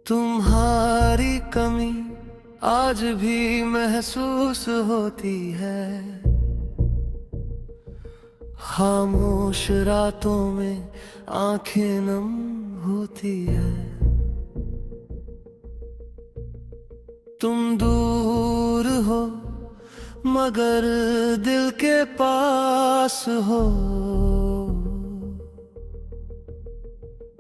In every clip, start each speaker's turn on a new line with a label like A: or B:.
A: तुम्हारी कमी आज भी महसूस होती है। खामोश रातों में आंखें नम होती है। तुम दूर हो मगर दिल के पास हो।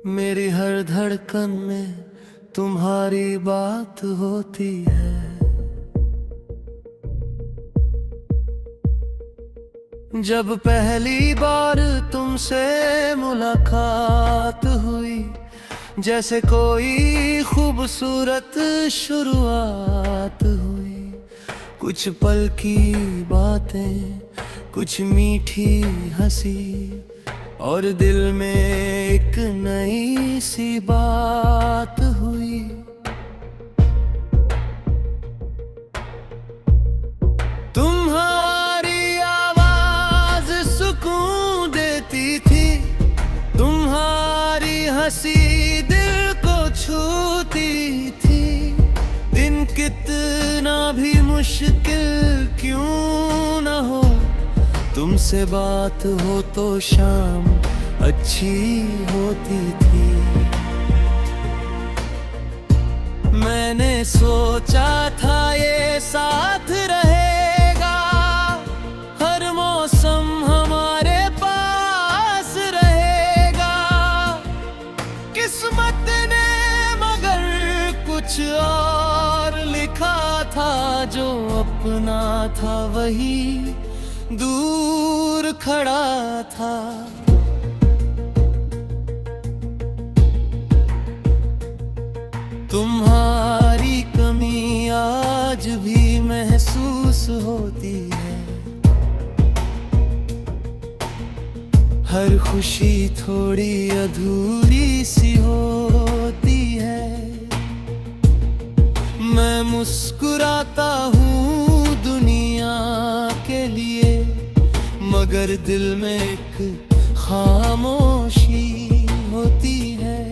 A: मेरी हर धड़कन में तुम्हारी बात होती है। जब पहली बार तुमसे मुलाकात हुई, जैसे कोई खूबसूरत शुरुआत हुई। कुछ पल की बातें, कुछ मीठी हंसी, और दिल में एक नई सी बात हुई। तुम्हारी आवाज सुकून देती थी, तुम्हारी हंसी दिल को छूती थी। दिन कितना भी मुश्किल क्यों न हो, तुमसे बात हो तो शाम अच्छी होती थी। मैंने सोचा था ये साथ रहेगा, हर मौसम हमारे पास रहेगा। किस्मत ने मगर कुछ और लिखा था, जो अपना था वही दूर खड़ा था। तुम्हारी कमी आज भी महसूस होती है। हर खुशी थोड़ी अधूरी सी होती है। मैं मुस्कुराता हूँ दुनिया के लिए, मगर दिल में एक खामोशी होती है।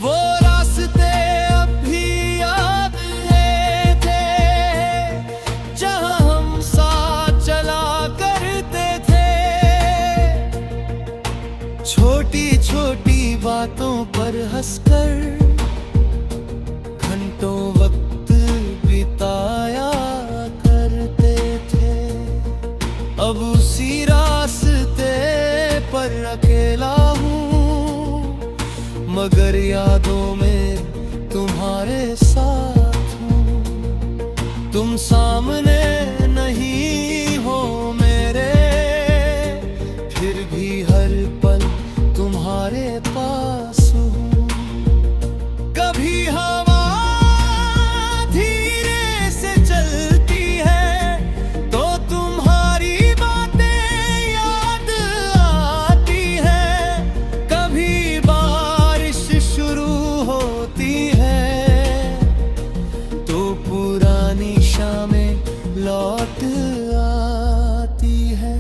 A: वो रास्ते अब भी याद है थे, जहाँ हम साथ चला करते थे। छोटी छोटी बातों पर हंसकर घंटों वक्त बिताया करते थे। अब उसी रास्ते पर अकेला हूँ, मगर यादों में तुम्हारे साथ हूँ। तुम सामने नहीं हो मेरे, फिर भी हर पल तुम्हारे पास हूँ। कभी हवा धीरे से चलती है तो तुम्हारी बातें याद आती है। कभी बारिश शुरू होती है तो पुरानी शामें लौट आती है।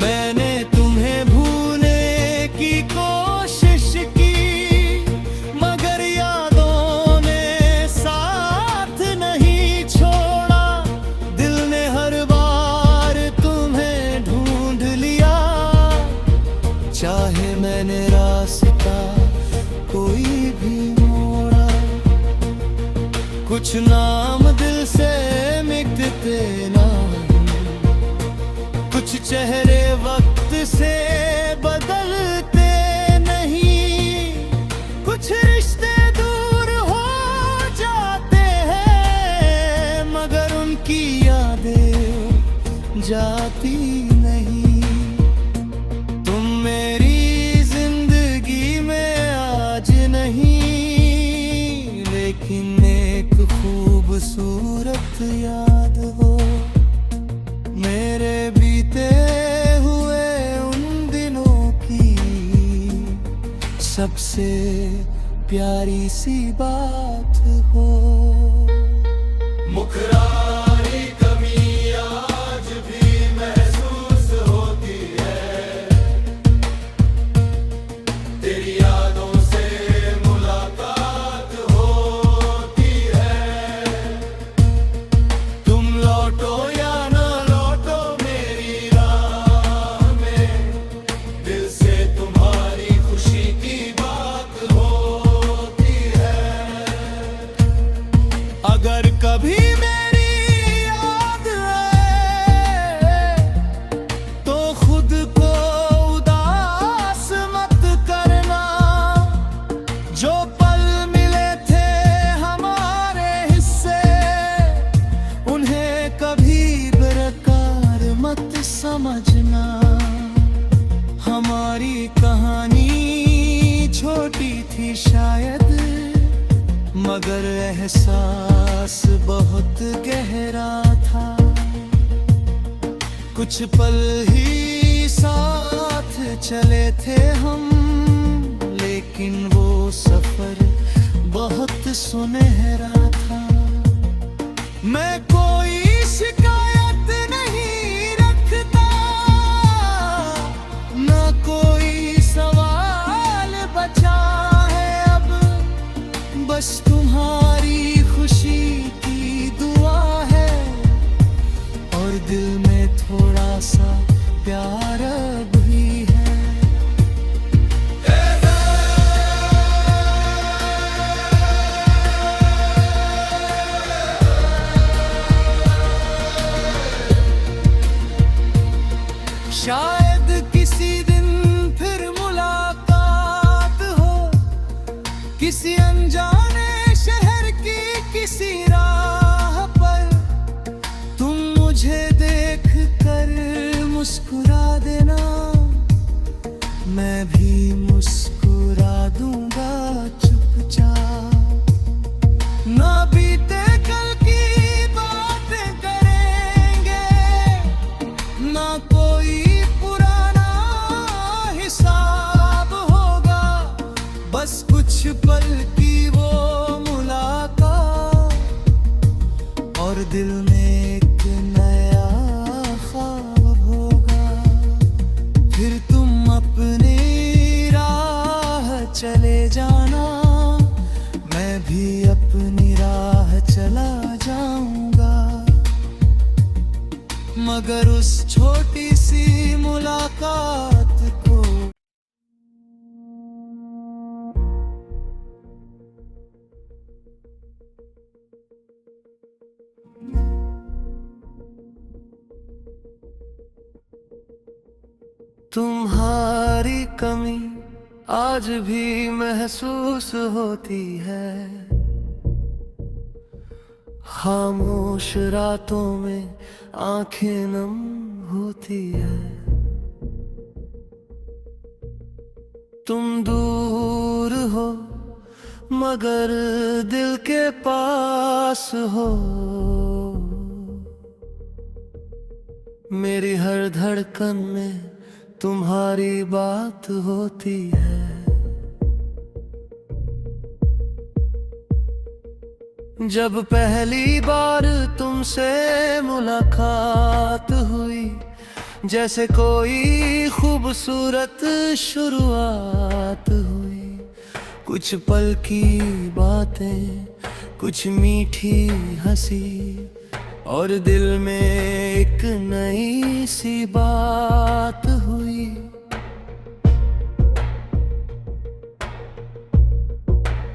A: मैंने तुम्हें भूलने की कोशिश की, मगर यादों ने साथ नहीं छोड़ा। दिल ने हर बार तुम्हें ढूंढ लिया, चाहे मैंने रास्ता कोई भी मोड़ा। कुछ नाम दिल से मिटते नहीं, कुछ चेहरे वक्त से बदलते नहीं। कुछ रिश्ते दूर हो जाते हैं, मगर उनकी यादें जाती नहीं। तुम मेरी जिंदगी में आज नहीं, लेकिन एक खूबसूरत याद हो। मेरे बीते हुए उन दिनों की सबसे प्यारी सी बात हो। मुखरारी कमी आज भी महसूस होती है। तुम्हारी कहानी छोटी थी शायद, मगर एहसास बहुत गहरा था। कुछ पल ही साथ चले थे हम, लेकिन वो सफर बहुत सुनहरा था। मैं कोई शिकायत नहीं रखता, ना कोई सवाल बचा है अब, बस तुम्हारी खुशी की दुआ है, और दिल में थोड़ा सा प्यार भी है। शायद किसी दिन फिर मुलाकात हो, किसी अनजाने शहर की किसी राह पर। तुम मुझे देख कर मुस्कुरा देना, मैं भी मुस्कुरा दूंगा चुपचाप। ना बीते कल की बातें करेंगे, ना कोई पुराना हिसाब होगा, बस कुछ पल की वो मुलाकात, और दिल में एक नया ख्वाब होगा। फिर तुम अपनी राह चले जाना, मैं भी अपनी राह चला जाऊंगा, मगर उस छोटी सी मुलाकात को तुम्हारी कमी आज भी महसूस होती है। खामोश रातों में आंखें नम होती है। तुम दूर हो मगर दिल के पास हो, मेरी हर धड़कन में तुम्हारी बात होती है। जब पहली बार तुमसे मुलाकात हुई, जैसे कोई खूबसूरत शुरुआत हुई। कुछ पल की बातें, कुछ मीठी हंसी, और दिल में एक नई सी बात हुई।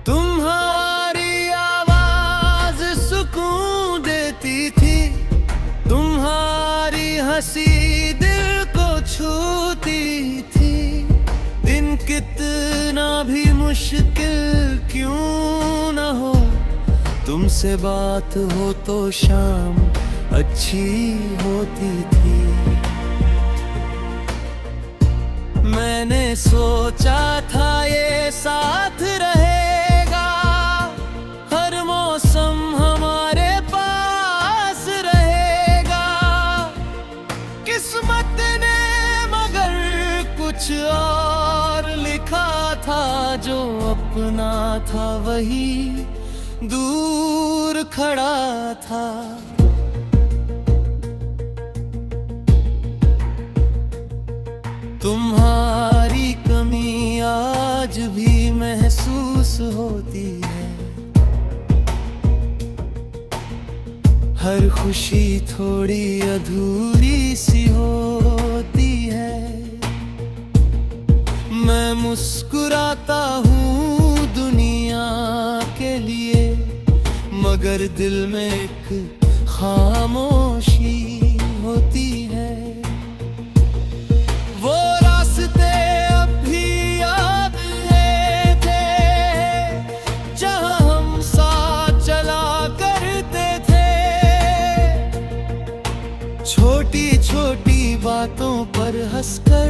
A: तुम्हारी आवाज सुकून देती थी, तुम्हारी हंसी दिल को छूती थी। दिन कितना भी मुश्किल क्यों न हो, तुमसे बात हो तो शाम अच्छी होती थी। मैंने सोचा था ये साथ रहेगा, हर मौसम हमारे पास रहेगा। किस्मत ने मगर कुछ और लिखा था, जो अपना था वही दूर खड़ा था। तुम्हारी कमी आज भी महसूस होती है। हर खुशी थोड़ी अधूरी सी होती है। मैं मुस्कुराता हूँ दुनिया के लिए, मगर दिल में एक खामोशी होती है। वो रास्ते अब भी याद है थे, जहाँ हम साथ चला करते थे। छोटी छोटी बातों पर हंसकर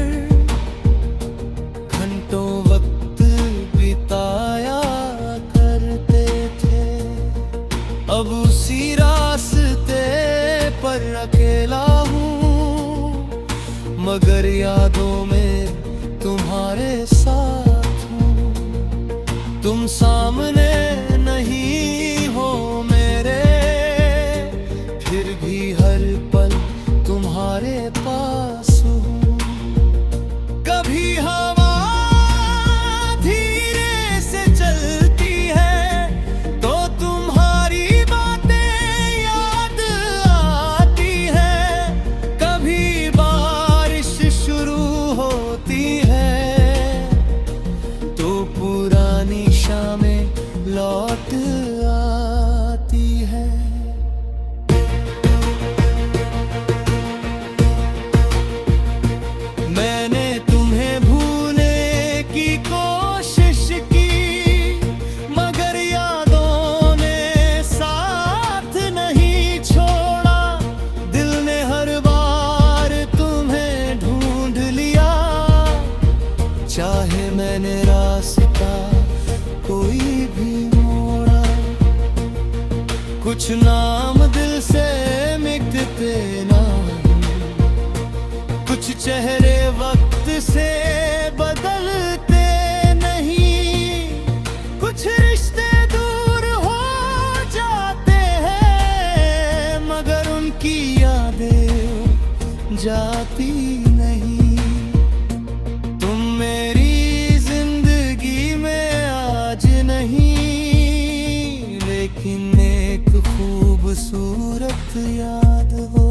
A: खूबसूरत याद हो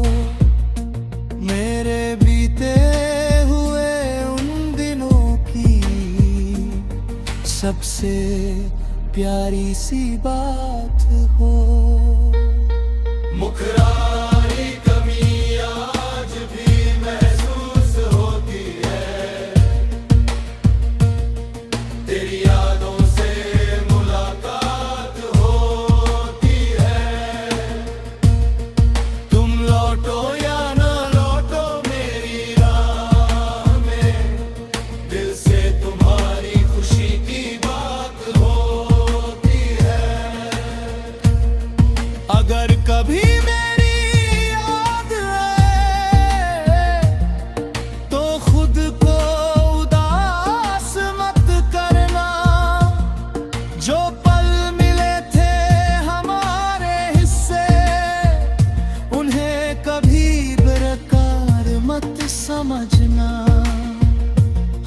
A: मेरे बीते हुए उन दिनों की सबसे प्यारी सी बात हो। मुखरारी कमी आज भी महसूस होती है, तेरी यादों से मुलाकात होती है। तुम लौटो या ना लौटो मेरी राह में, दिल से तुम्हारी खुशी की बात होती है। अगर कभी मेरी याद आए तो खुद को उदास मत करना, जो पल मिले थे हमारे हिस्से उन्हें कभी बेकार मत समझना।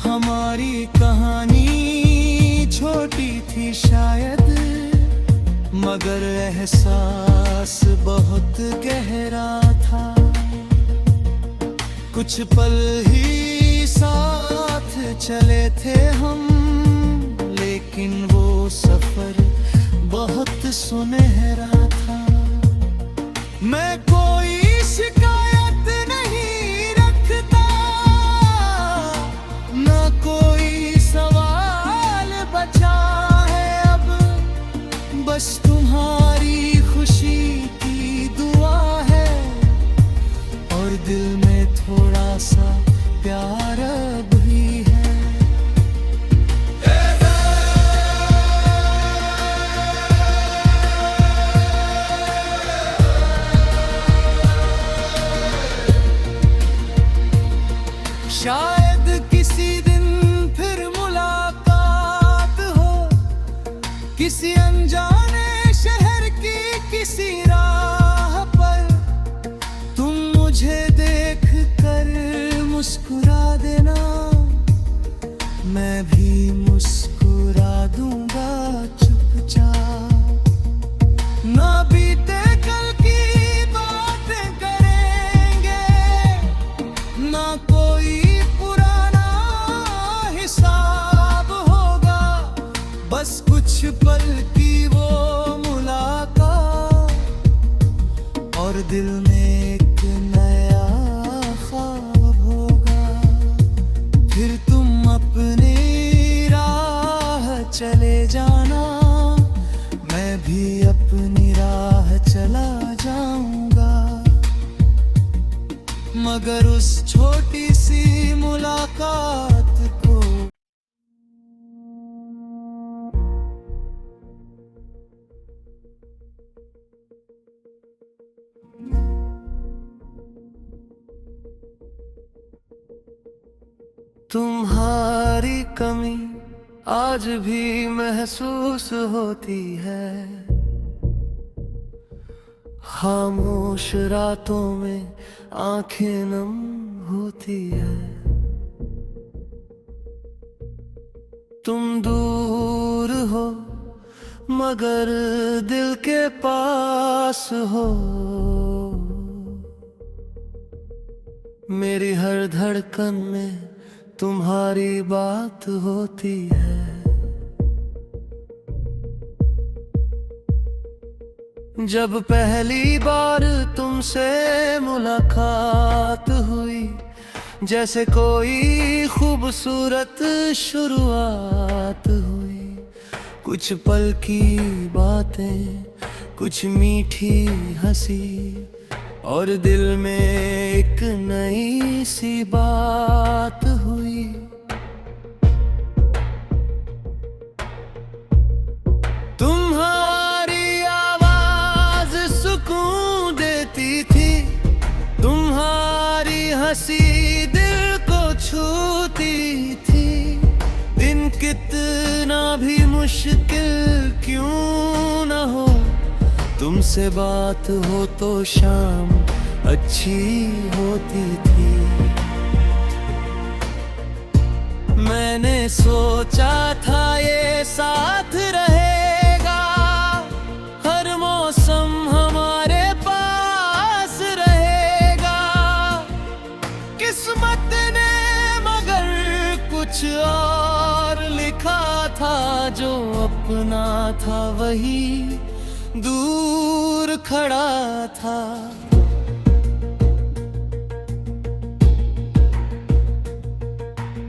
A: हमारी कहानी छोटी थी शायद, मगर एहसास बहुत गहरा था। कुछ पल ही साथ चले थे हम, लेकिन वो सफर बहुत सुनहरा था। मैं कोई शिकायत नहीं रखता, ना कोई सवाल बचा है अब, बस तुम्हारी खुशी की दुआ है और दिल में थोड़ा सा प्यार भी है। शायद किसी दिन फिर मुलाकात हो, किसी अनजाने शहर की किसी राह पर। तुम मुझे देख कर मुस्कुरा देना, मैं भी मुस्कुरा दूंगा चुपचाप। ना बीते कल की बातें करेंगे, ना कोई पुराना हिसाब होगा, बस कुछ पल की वो मुलाकात और दिल में एक नया ख्वाब होगा। फिर तुम अपनी राह चले जाना, मैं भी अपनी राह चला जाऊंगा, मगर उस छोटी सी मुलाकात को तुम्हारी कमी आज भी महसूस होती है। खामोश रातों में आंखें नम होती है। तुम दूर हो मगर दिल के पास हो, मेरी हर धड़कन में तुम्हारी बात होती है। जब पहली बार तुमसे मुलाकात हुई, जैसे कोई खूबसूरत शुरुआत हुई। कुछ पल की बातें, कुछ मीठी हंसी और दिल में एक नई सी बात हुई। तुम्हारी आवाज सुकून देती थी, तुम्हारी हंसी दिल को छूती थी। दिन कितना भी मुश्किल क्यों न हो, तुमसे बात हो तो शाम अच्छी होती थी। मैंने सोचा था ये साथ रहेगा, हर मौसम हमारे पास था, जो अपना था वही दूर खड़ा था।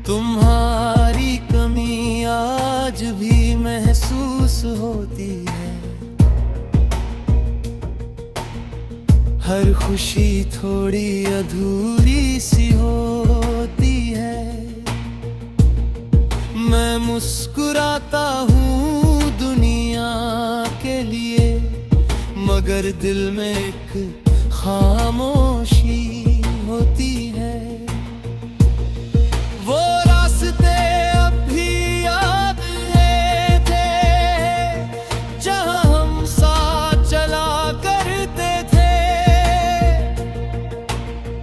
A: तुम्हारी कमी आज भी महसूस होती है, हर खुशी थोड़ी अधूरी सी होती है। मैं मुस्कुराता हूँ दुनिया के लिए, मगर दिल में एक खामोशी होती है। वो रास्ते अब भी याद थे, जहाँ हम साथ चला करते थे।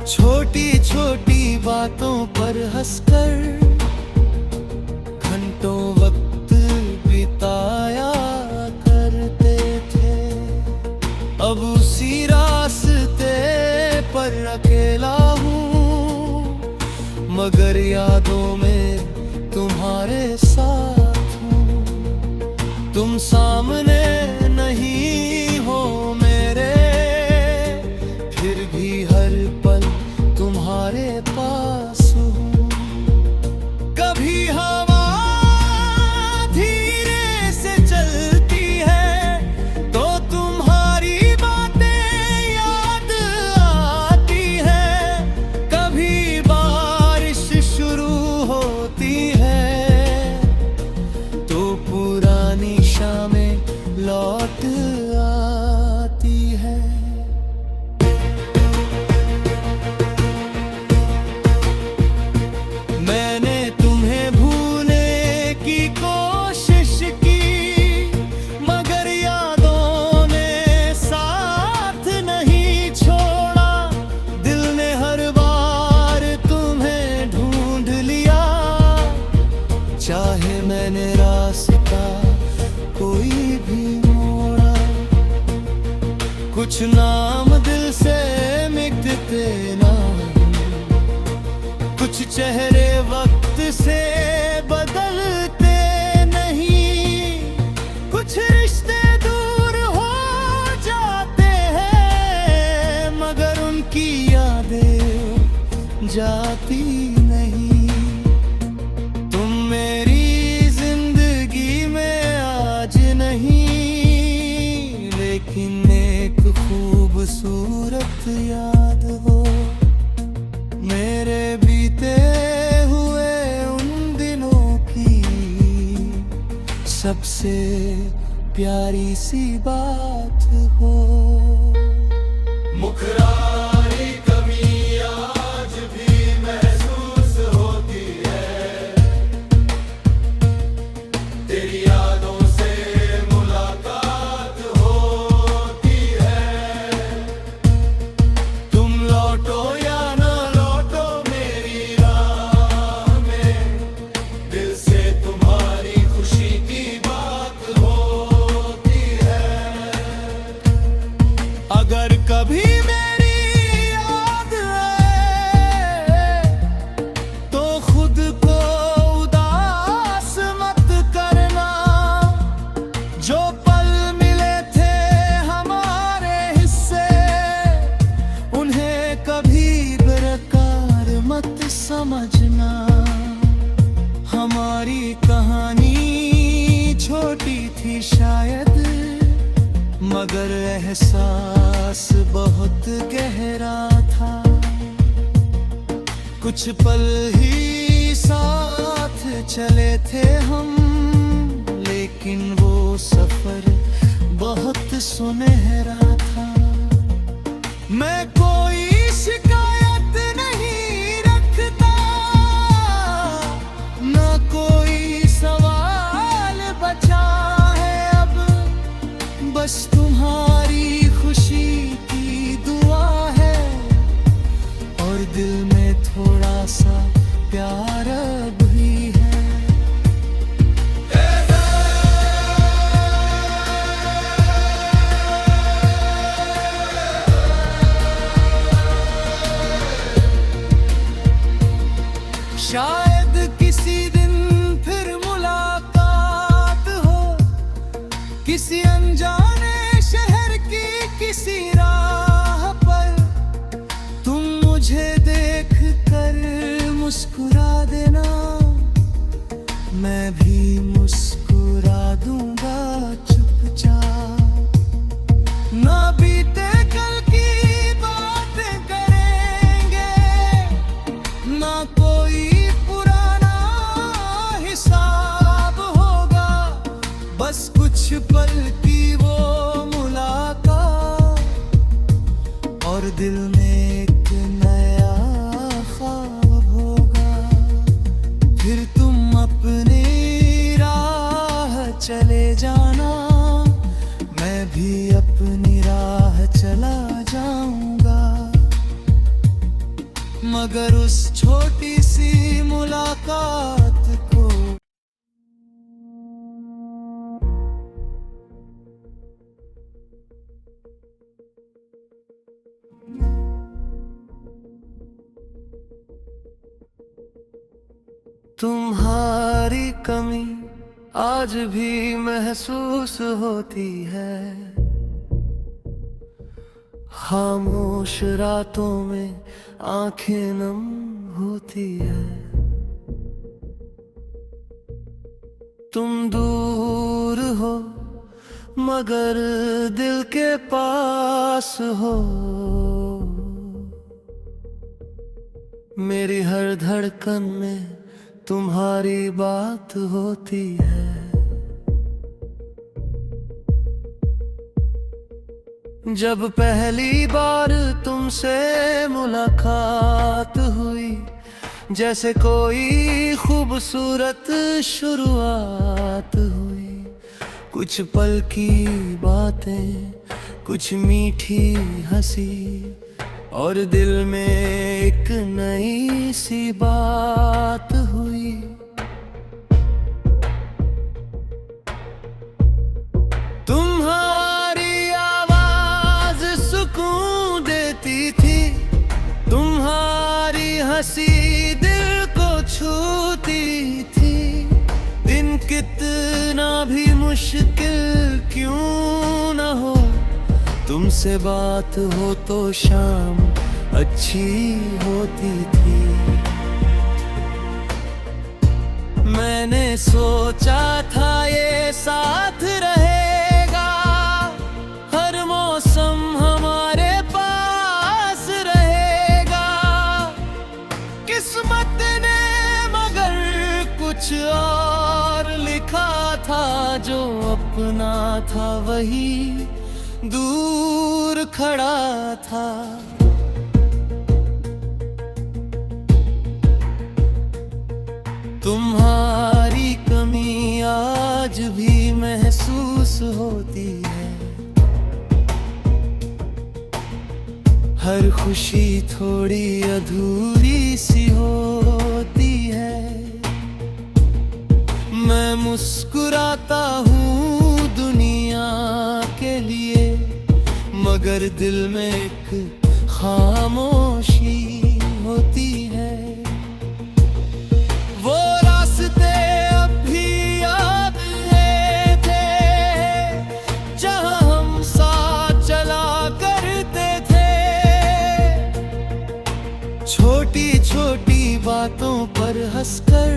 A: छोटी छोटी बातों पर हंसकर घंटों वक्त बिताया करते थे। अब उसी रास्ते पर अकेला हूँ, मगर यादों में तुम्हारे साथ हूँ। तुम सामने नहीं हो मेरे, फिर भी हर पल तुम्हारे पास हूँ। कभी हवा धीरे से चलती है तो तुम्हारी बातें याद आती है। कभी बारिश शुरू होती है तो पुरानी शामें लौट आती है। मैंने तुम्हें भूलने की कोशिश की, मगर यादों ने साथ नहीं छोड़ा। दिल ने हर बार तुम्हें ढूंढ लिया, चाहे मैंने रास्ता कोई भी मोड़ा। कुछ नाम दिल से मिटते ना, कुछ चेहरे वक्त से बदलते नहीं। कुछ रिश्ते दूर हो जाते हैं, मगर उनकी यादें जाती नहीं। तुम मेरी जिंदगी में आज नहीं, लेकिन एक खूबसूरत याद हो। मेरे बीते हुए उन दिनों की सबसे प्यारी सी बात हो। मुखरारी कमी आज भी महसूस होती है, तेरी यादों से मुलाकात होती है। तुम लौटो या अगर कभी मेरी याद आए तो खुद को उदास मत करना। जो पल मिले थे हमारे हिस्से, उन्हें कभी बेकार मत समझना। हमारी कहानी छोटी थी शायद, मगर एहसास बहुत गहरा था। कुछ पल ही साथ चले थे हम, लेकिन वो सफर बहुत सुनहरा था। मैं कोई शिकायत नहीं रखता, ना कोई सवाल बचा है अब। बस तुम्हारी खुशी की दुआ है, और दिल में थोड़ा सा प्यार भी है। शायद किसी दिन फिर मुलाकात चले जाना, मैं भी अपनी राह चला जाऊंगा। मगर उस छोटी सी मुलाकात को तुम्हारी कमी आज भी महसूस होती है। खामोश रातों में आंखें नम होती है। तुम दूर हो मगर दिल के पास हो। मेरी हर धड़कन में तुम्हारी बात होती है। जब पहली बार तुमसे मुलाकात हुई, जैसे कोई खूबसूरत शुरुआत हुई। कुछ पल की बातें, कुछ मीठी हंसी, और दिल में एक नई सी बात हुई। तुम्हारी आवाज सुकून देती थी, तुम्हारी हंसी दिल को छूती थी। दिन कितना भी मुश्किल क्यों न हो, तुमसे बात हो तो शाम अच्छी होती थी। मैंने सोचा था ये साथ रहेगा, हर मौसम हमारे पास रहेगा। किस्मत ने मगर कुछ और लिखा था, जो अपना था वही दूर खड़ा था। तुम्हारी कमी आज भी महसूस होती है। हर खुशी थोड़ी अधूरी सी होती है। मैं मुस्कुराता हूँ दुनिया के लिए, मगर दिल में एक खामोशी होती है। वो रास्ते अब भी याद थे, जहाँ हम साथ चला करते थे। छोटी छोटी बातों पर हंसकर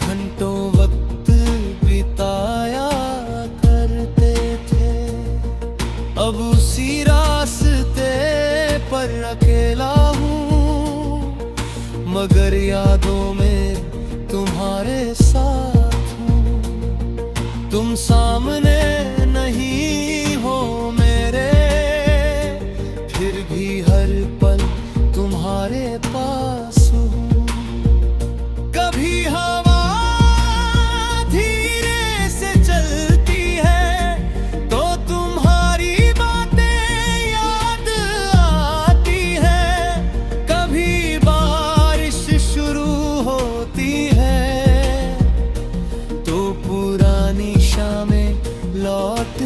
A: घंटों वक्त बिताया करते थे। अब उसी रास्ते पर अकेला हूँ, मगर यादों में तुम्हारे साथ हूँ। तुम सामने नहीं हो मेरे, फिर भी हर पल तुम्हारे पास हूँ। कभी हवा धीरे से चलती है तो तुम्हारी बातें याद आती है। कभी बारिश शुरू होती है तो पुरानी शामें लौट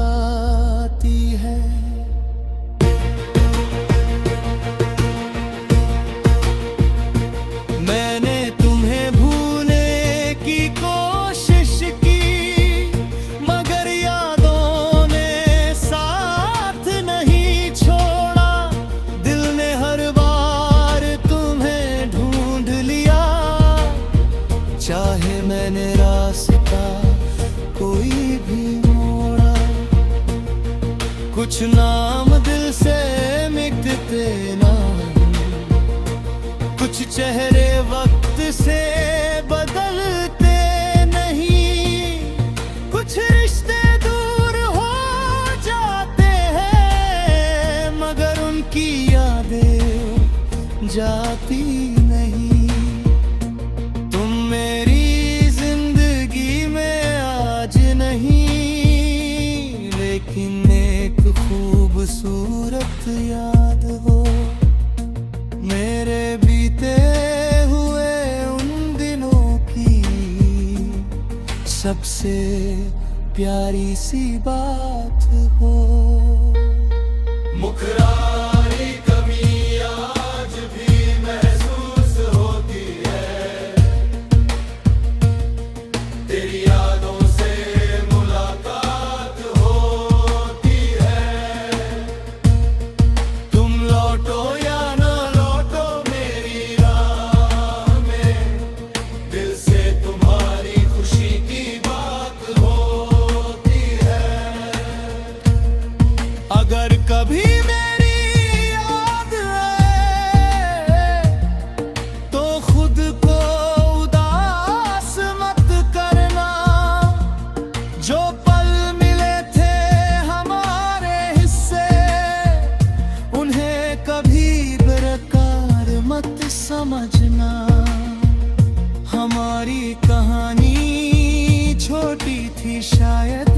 A: आती है। मैंने तुम्हें भूलने की कोशिश की, मगर यादों ने साथ नहीं छोड़ा। दिल ने हर बार तुम्हें ढूंढ लिया, चाहे मैंने रास्ता कोई भी मोड़ा। कुछ नाम दिल से मिटते ना, कुछ चेहरे वक्त से बदलते नहीं। कुछ रिश्ते दूर हो जाते हैं, मगर उनकी यादें जाती नहीं। तुम मेरी जिंदगी में खूबसूरत याद हो। मेरे बीते हुए उन दिनों की सबसे प्यारी सी बात हो। मुखरारी कमी आज भी महसूस होती है, तेरी यादों से मुलाकात होती है। तुम लौटो या न लौटो मेरी राह में, दिल से तुम्हारी खुशी की बात होती है। अगर कभी मेरी याद आए तो खुद को उदास मत करना। जो पल मिले थे हमारे हिस्से, उन्हें कभी बेकार मत समझना। हमारी कहानी छोटी थी शायद,